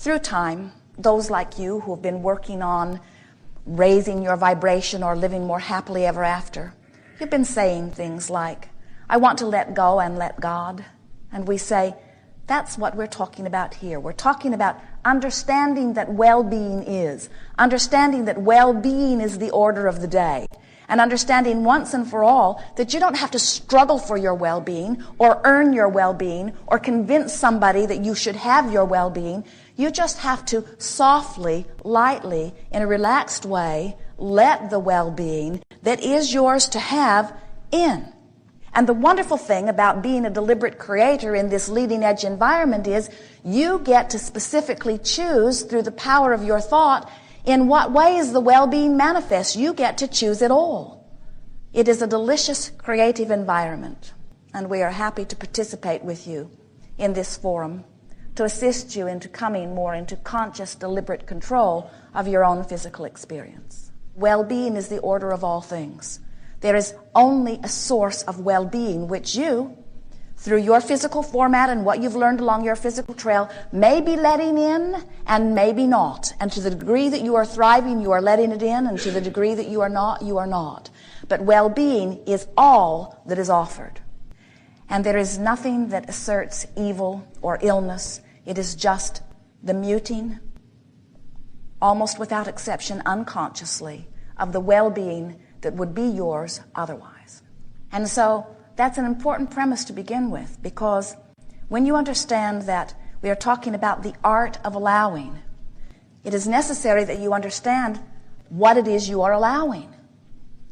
through time, those like you who have been working on raising your vibration or living more happily ever after, you've been saying things like, I want to let go and let God. And we say, that's what we're talking about here. We're talking about understanding that well-being is. Understanding that well-being is the order of the day. And understanding once and for all that you don't have to struggle for your well-being or earn your well-being or convince somebody that you should have your well-being. You just have to softly, lightly, in a relaxed way, let the well-being that is yours to have in. And the wonderful thing about being a deliberate creator in this leading edge environment is you get to specifically choose through the power of your thought in what ways the well-being manifests. You get to choose it all. It is a delicious creative environment, and we are happy to participate with you in this forum to assist you into coming more into conscious, deliberate control of your own physical experience. Well-being is the order of all things. There is only a source of well-being which you, through your physical format and what you've learned along your physical trail, may be letting in and maybe not. And to the degree that you are thriving, you are letting it in, and to the degree that you are not, you are not. But well-being is all that is offered. And there is nothing that asserts evil or illness. It is just the muting, almost without exception, unconsciously, of the well-being that would be yours otherwise. And so that's an important premise to begin with, because when you understand that we are talking about the art of allowing, it is necessary that you understand what it is you are allowing.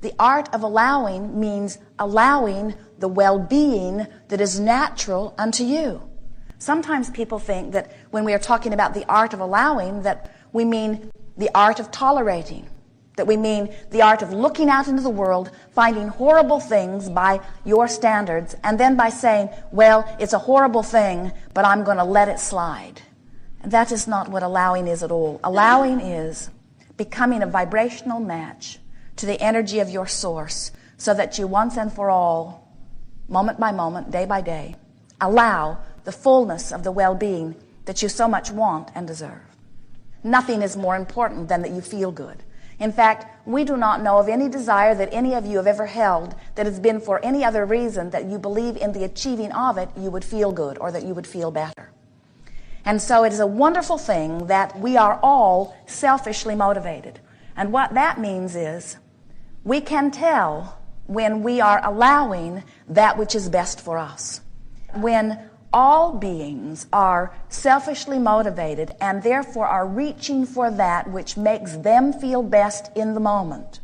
The art of allowing means allowing the well-being that is natural unto you. Sometimes people think that when we are talking about the art of allowing, that we mean the art of tolerating, that we mean the art of looking out into the world, finding horrible things by your standards, and then by saying, well, it's a horrible thing, but I'm going to let it slide. And that is not what allowing is at all. Allowing is becoming a vibrational match to the energy of your source, so that you once and for all, moment by moment, day by day, allow the fullness of the well-being that you so much want and deserve. Nothing is more important than that you feel good. In fact, we do not know of any desire that any of you have ever held that has been for any other reason that you believe in the achieving of it, you would feel good or that you would feel better. And so it is a wonderful thing that we are all selfishly motivated. And what that means is we can tell when we are allowing that which is best for us. When all beings are selfishly motivated and therefore are reaching for that which makes them feel best in the moment,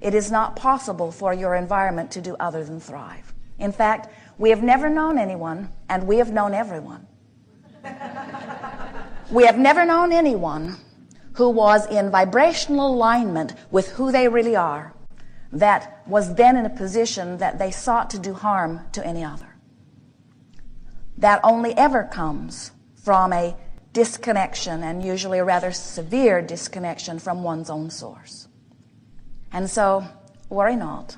it is not possible for your environment to do other than thrive. In fact, we have never known anyone, and we have known everyone. We have never known anyone who was in vibrational alignment with who they really are, that was then in a position that they sought to do harm to any other. That only ever comes from a disconnection, and usually a rather severe disconnection from one's own source. And so, worry not.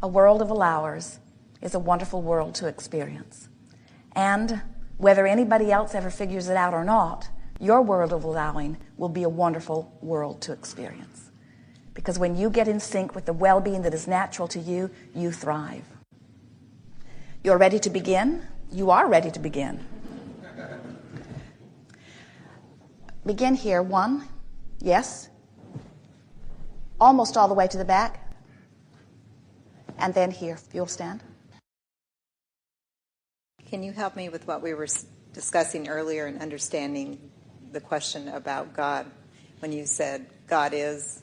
A world of allowers is a wonderful world to experience. And whether anybody else ever figures it out or not, your world of allowing will be a wonderful world to experience. Because when you get in sync with the well-being that is natural to you, you thrive. You're ready to begin? You are ready to begin. Begin here. 1. Yes. Almost all the way to the back. And then here. If you'll stand. Can you help me with what we were discussing earlier in understanding the question about God? When you said God is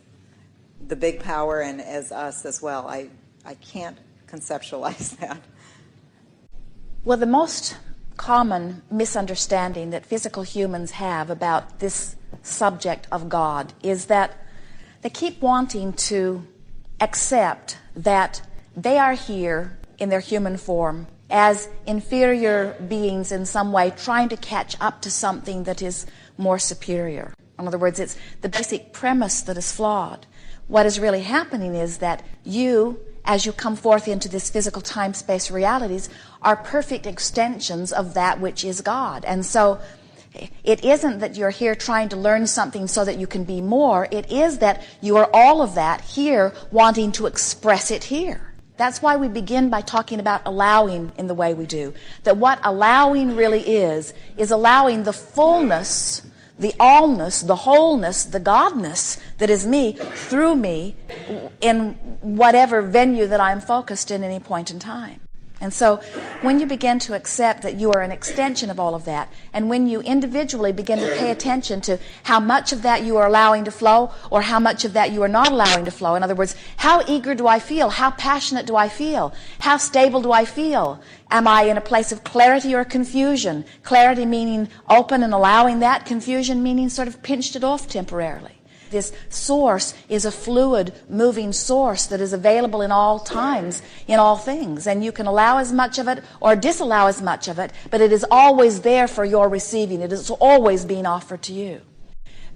the big power and as us as well. I can't conceptualize that. Well, the most common misunderstanding that physical humans have about this subject of God is that they keep wanting to accept that they are here in their human form as inferior beings in some way, trying to catch up to something that is more superior. In other words, it's the basic premise that is flawed. What is really happening is that you, as you come forth into this physical time-space realities, are perfect extensions of that which is God. And so It isn't that you're here trying to learn something so that you can be more. It is that you are all of that here wanting to express it here. That's why we begin by talking about allowing in the way we do. That what allowing really is allowing the fullness, the allness, the wholeness, the godness that is me through me in whatever venue that I'm focused in any point in time. And so when you begin to accept that you are an extension of all of that, and when you individually begin to pay attention to how much of that you are allowing to flow or how much of that you are not allowing to flow, in other words, how eager do I feel? How passionate do I feel? How stable do I feel? Am I in a place of clarity or confusion? Clarity meaning open and allowing that, confusion meaning sort of pinched it off temporarily. This source is a fluid, moving source that is available in all times, in all things. And you can allow as much of it or disallow as much of it, but it is always there for your receiving. It is always being offered to you.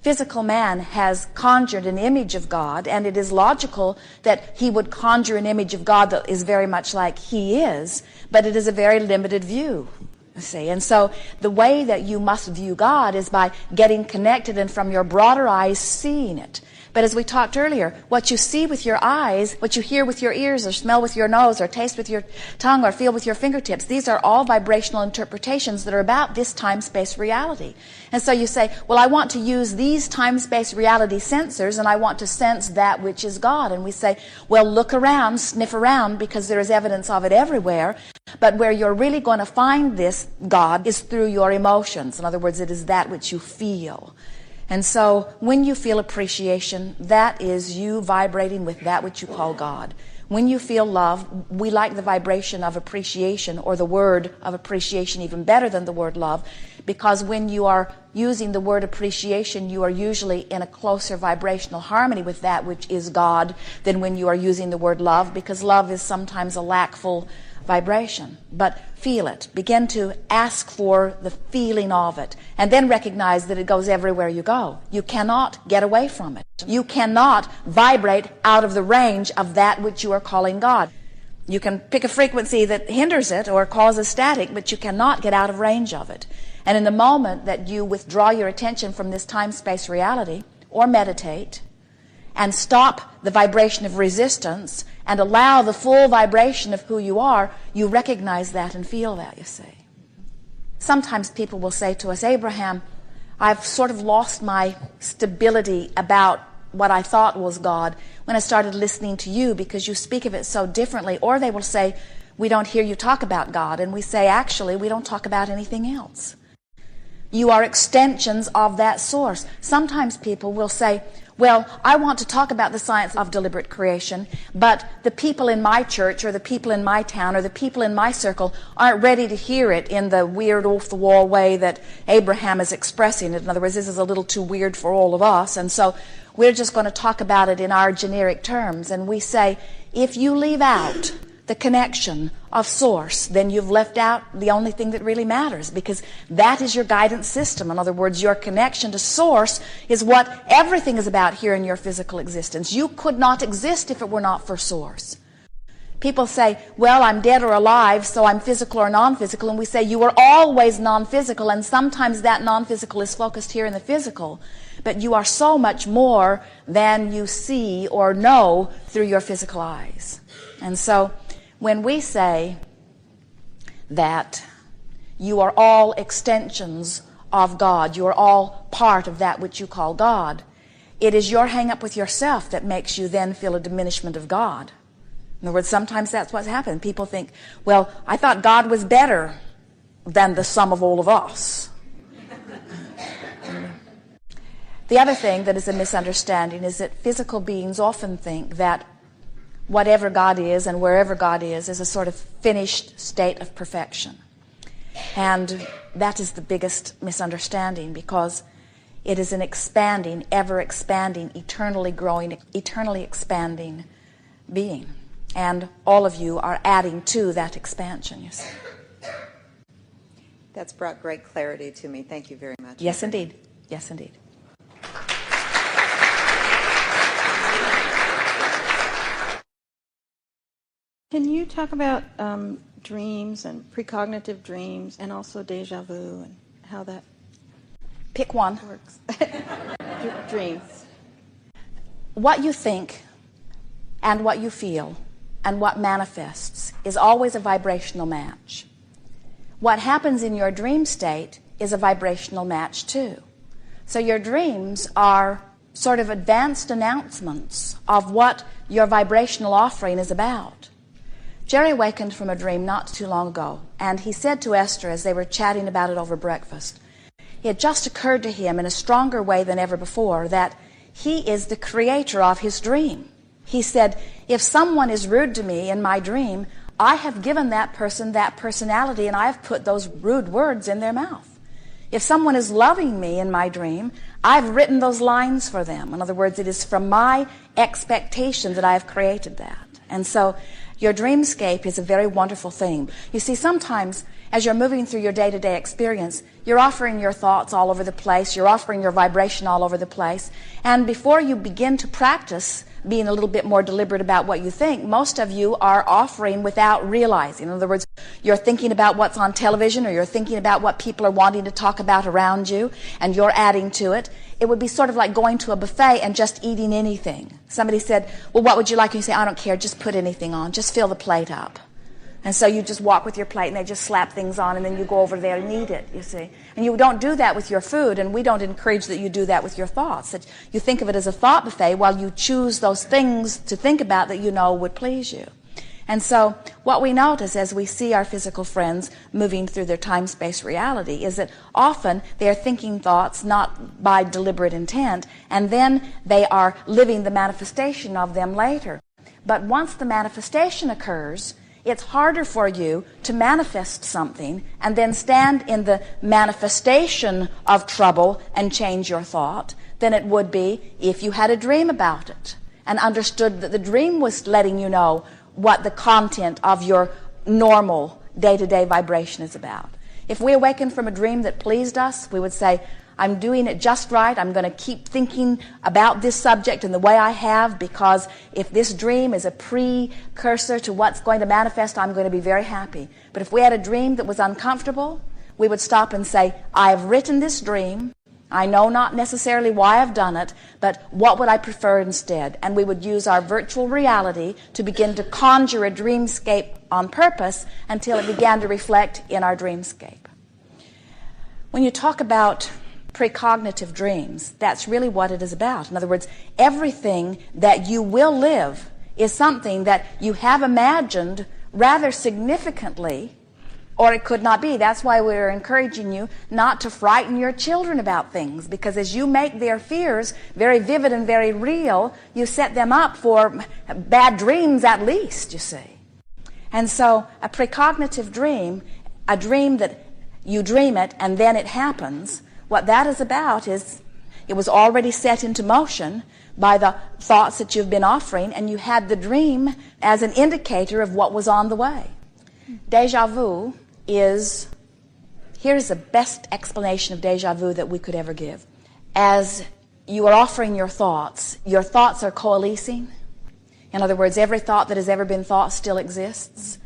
Physical man has conjured an image of God, and it is logical that he would conjure an image of God that is very much like he is, but it is a very limited view. See, and so the way that you must view God is by getting connected and from your broader eyes seeing it. But as we talked earlier, what you see with your eyes, what you hear with your ears, or smell with your nose, or taste with your tongue, or feel with your fingertips, these are all vibrational interpretations that are about this time-space reality. And so you say, well, I want to use these time-space reality sensors, and I want to sense that which is God. And we say, well, look around, sniff around, because there is evidence of it everywhere. But where you're really going to find this God is through your emotions. In other words, it is that which you feel. And so when you feel appreciation, that is you vibrating with that which you call God. When you feel love, we like the vibration of appreciation, or the word of appreciation even better than the word love, because when you are using the word appreciation, you are usually in a closer vibrational harmony with that which is God than when you are using the word love, because love is sometimes a lackful vibration. But feel it. Begin to ask for the feeling of it, and then recognize that it goes everywhere you go. You cannot get away from it. You cannot vibrate out of the range of that which you are calling God. You can pick a frequency that hinders it or causes static, but you cannot get out of range of it. And in the moment that you withdraw your attention from this time-space reality, or meditate, and stop the vibration of resistance and allow the full vibration of who you are, you recognize that and feel that, you see. Sometimes people will say to us, Abraham, I've sort of lost my stability about what I thought was God when I started listening to you, because you speak of it so differently. Or they will say, we don't hear you talk about God. And we say, actually, we don't talk about anything else. You are extensions of that source. Sometimes people will say, well, I want to talk about the science of deliberate creation, but the people in my church or the people in my town or the people in my circle aren't ready to hear it in the weird off-the-wall way that Abraham is expressing it. In other words, this is a little too weird for all of us, and so we're just going to talk about it in our generic terms. And we say, if you leave out the connection of source, then you've left out the only thing that really matters, because that is your guidance system. In other words, your connection to source is what everything is about here in your physical existence. You could not exist if it were not for source. People say, well, I'm dead or alive, so I'm physical or non-physical. And we say, you are always non-physical, and sometimes that non-physical is focused here in the physical. But you are so much more than you see or know through your physical eyes. And so when we say that you are all extensions of God, you are all part of that which you call God, it is your hang-up with yourself that makes you then feel a diminishment of God. In other words, sometimes that's what's happened. People think, well, I thought God was better than the sum of all of us. The other thing that is a misunderstanding is that physical beings often think that whatever God is and wherever God is a sort of finished state of perfection. And that is the biggest misunderstanding, because it is an expanding, ever expanding, eternally growing, eternally expanding being. And all of you are adding to that expansion, you see. That's brought great clarity to me. Thank you very much. Yes, indeed. Yes, indeed. Can you talk about dreams and precognitive dreams and also deja vu and how that Pick one. Works. Dreams. What you think and what you feel and what manifests is always a vibrational match. What happens in your dream state is a vibrational match too. So your dreams are sort of advanced announcements of what your vibrational offering is about. Jerry awakened from a dream not too long ago, and he said to Esther as they were chatting about it over breakfast, it had just occurred to him in a stronger way than ever before that he is the creator of his dream. He said, if someone is rude to me in my dream, I have given that person that personality and I have put those rude words in their mouth. If someone is loving me in my dream, I've written those lines for them. In other words, it is from my expectation that I have created that. And so your dreamscape is a very wonderful thing. You see, sometimes as you're moving through your day-to-day experience, you're offering your thoughts all over the place, you're offering your vibration all over the place, and before you begin to practice being a little bit more deliberate about what you think, most of you are offering without realizing. In other words, you're thinking about what's on television, or you're thinking about what people are wanting to talk about around you, and you're adding to it. It would be sort of like going to a buffet and just eating anything. Somebody said, well, what would you like? And you say, I don't care, just put anything on, just fill the plate up. And so you just walk with your plate and they just slap things on and then you go over there and eat it, you see. And you don't do that with your food, and we don't encourage that you do that with your thoughts. That you think of it as a thought buffet while you choose those things to think about that you know would please you. And so what we notice as we see our physical friends moving through their time-space reality is that often they are thinking thoughts not by deliberate intent, and then they are living the manifestation of them later. But once the manifestation occurs, it's harder for you to manifest something and then stand in the manifestation of trouble and change your thought than it would be if you had a dream about it and understood that the dream was letting you know what the content of your normal day-to-day vibration is about. If we awakened from a dream that pleased us, we would say, I'm doing it just right. I'm going to keep thinking about this subject in the way I have, because if this dream is a precursor to what's going to manifest, I'm going to be very happy. But if we had a dream that was uncomfortable, we would stop and say, I have written this dream. I know not necessarily why I've done it, but what would I prefer instead? And we would use our virtual reality to begin to conjure a dreamscape on purpose until it began to reflect in our dreamscape. When you talk about precognitive dreams, that's really what it is about. In other words, everything that you will live is something that you have imagined rather significantly, or it could not be. That's why we're encouraging you not to frighten your children about things, because as you make their fears very vivid and very real, you set them up for bad dreams at least, you see. And so a precognitive dream, a dream that you dream it and then it happens, what that is about is it was already set into motion by the thoughts that you've been offering, and you had the dream as an indicator of what was on the way. Deja vu is, here's the best explanation of deja vu that we could ever give. As you are offering your thoughts are coalescing. In other words, every thought that has ever been thought still exists.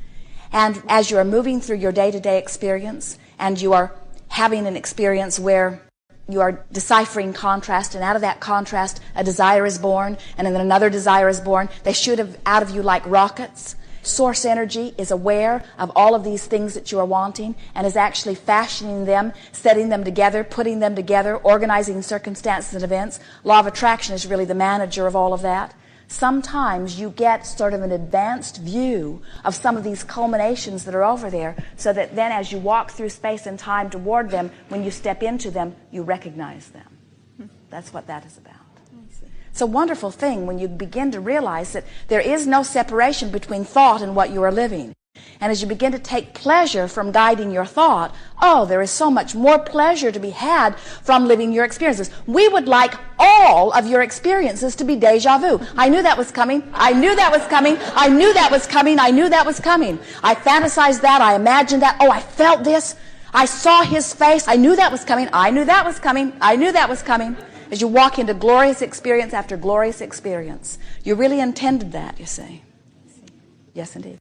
And as you are moving through your day-to-day experience, and you are having an experience where you are deciphering contrast, and out of that contrast a desire is born, and then another desire is born. They shoot out of you like rockets. Source energy is aware of all of these things that you are wanting and is actually fashioning them, setting them together, putting them together, organizing circumstances and events. Law of attraction is really the manager of all of that. Sometimes you get sort of an advanced view of some of these culminations that are over there, so that then as you walk through space and time toward them, when you step into them, you recognize them. That's what that is about. It's a wonderful thing when you begin to realize that there is no separation between thought and what you are living. And as you begin to take pleasure from guiding your thought, oh, there is so much more pleasure to be had from living your experiences. We would like all of your experiences to be deja vu. I knew that was coming. I knew that was coming. I knew that was coming. I knew that was coming. I fantasized that. I imagined that. Oh, I felt this. I saw his face. I knew that was coming. I knew that was coming. I knew that was coming. As you walk into glorious experience after glorious experience, you really intended that, you see. Yes, indeed.